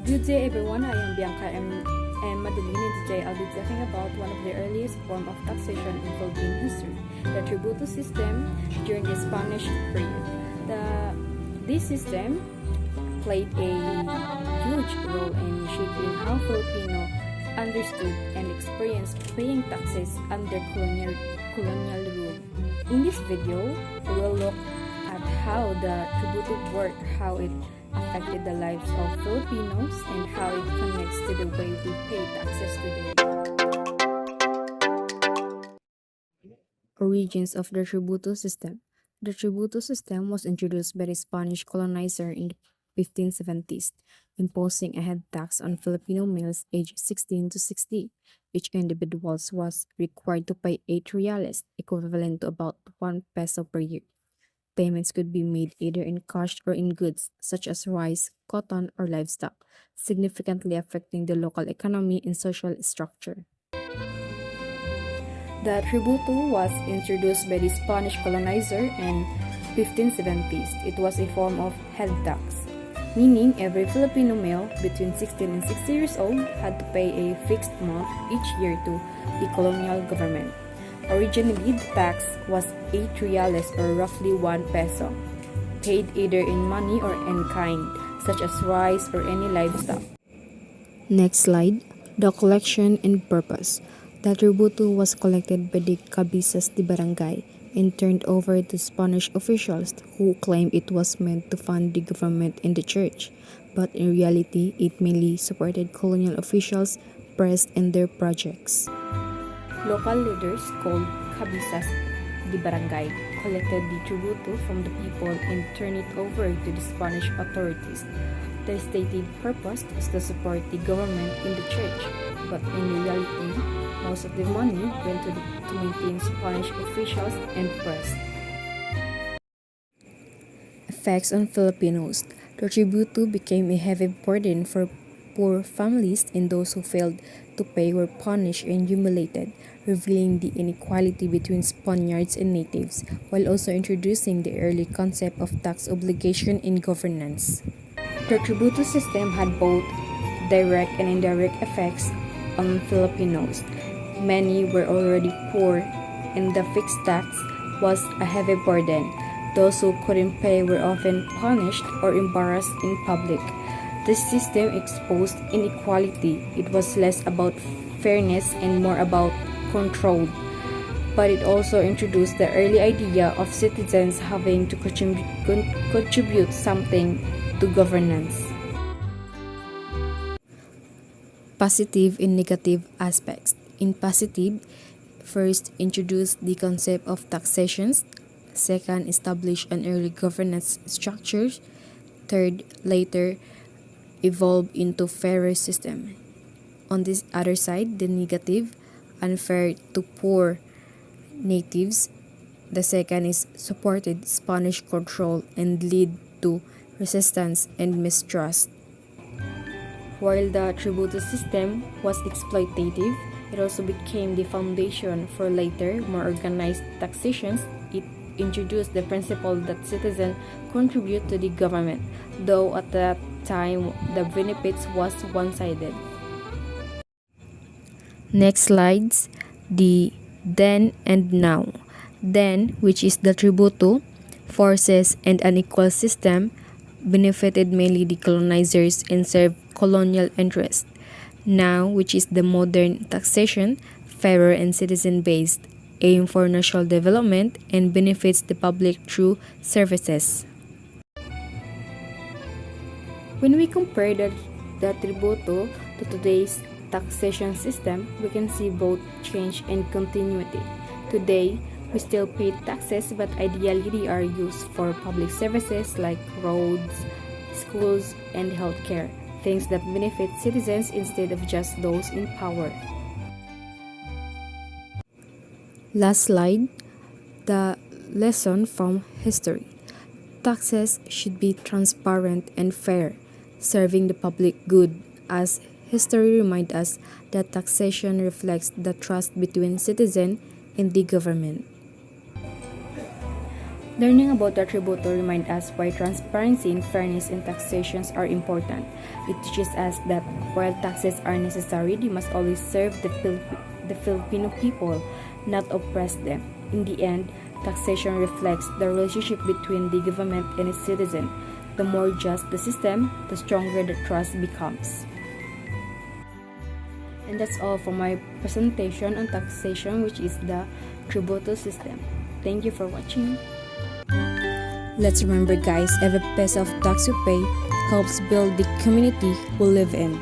Good day everyone, I am Bianca and Madeline, and today I'll be talking about one of the earliest form of taxation in Philippine history, the Tributo system during the Spanish period. This system played a huge role in shaping how Filipino understood and experienced paying taxes under colonial rule. In this video, we will look at how the Tributo worked, how it affected the lives of Filipinos, and how it connects to the way we pay taxes today. Origins of the Tributo system. The Tributo system was introduced by the Spanish colonizer in the 1570s, imposing a head tax on Filipino males aged 16 to 60. Each individual was required to pay 8 reales, equivalent to about 1 peso per year. Payments could be made either in cash or in goods, such as rice, cotton, or livestock, significantly affecting the local economy and social structure. The tributo was introduced by the Spanish colonizer in 1570s. It was a form of head tax, meaning every Filipino male between 16 and 60 years old had to pay a fixed amount each year to the colonial government. Originally, the tax was 8 reales or roughly 1 peso, paid either in money or in kind, such as rice or any livestock. Next slide, the collection and purpose. The tributo was collected by the cabezas de barangay and turned over to Spanish officials who claimed it was meant to fund the government and the church, but in reality, it mainly supported colonial officials, press, and their projects. Local leaders called cabezas de barangay collected the tributo from the people and turned it over to the Spanish authorities. The stated purpose is to support the government and the church, but in reality, most of the money went to maintain Spanish officials and press. Effects on Filipinos. The tributo became a heavy burden for poor families, and those who failed to pay were punished and humiliated, revealing the inequality between Spaniards and natives, while also introducing the early concept of tax obligation in governance. The tributo system had both direct and indirect effects on Filipinos. Many were already poor, and the fixed tax was a heavy burden. Those who couldn't pay were often punished or embarrassed in public. This system exposed inequality. It was less about fairness and more about control. But it also introduced the early idea of citizens having to contribute something to governance. Positive and negative aspects. In positive, first introduced the concept of taxations. Second, established an early governance structures. Third, later evolved into fairer system. On this other side, the negative, unfair to poor natives. The second is supported Spanish control and lead to resistance and mistrust. While the tributo system was exploitative, it also became the foundation for later, more organized taxations. It introduced the principle that citizens contribute to the government, though at that time the benefits was one-sided. Next slides, the then and now. Then, which is the tributo, forces and unequal system, benefited mainly the colonizers and served colonial interests. Now, which is the modern taxation, fairer and citizen-based, aim for national development and benefits the public through services. When we compare the tributo to today's taxation system, we can see both change and continuity. Today, we still pay taxes, but ideally they are used for public services like roads, schools, and healthcare, things that benefit citizens instead of just those in power. Last slide, the lesson from history. Taxes should be transparent and fair, serving the public good, as history reminds us that taxation reflects the trust between citizen and the government. Learning about the Tributo reminds us why transparency and fairness in taxations are important. It teaches us that while taxes are necessary, they must always serve the Filipino people, not oppress them. In the end, taxation reflects the relationship between the government and its citizen. The more just the system, the stronger the trust becomes. And that's all for my presentation on taxation, which is the Tributo system. Thank you for watching. Let's remember, guys, every peso of tax you pay helps build the community we live in.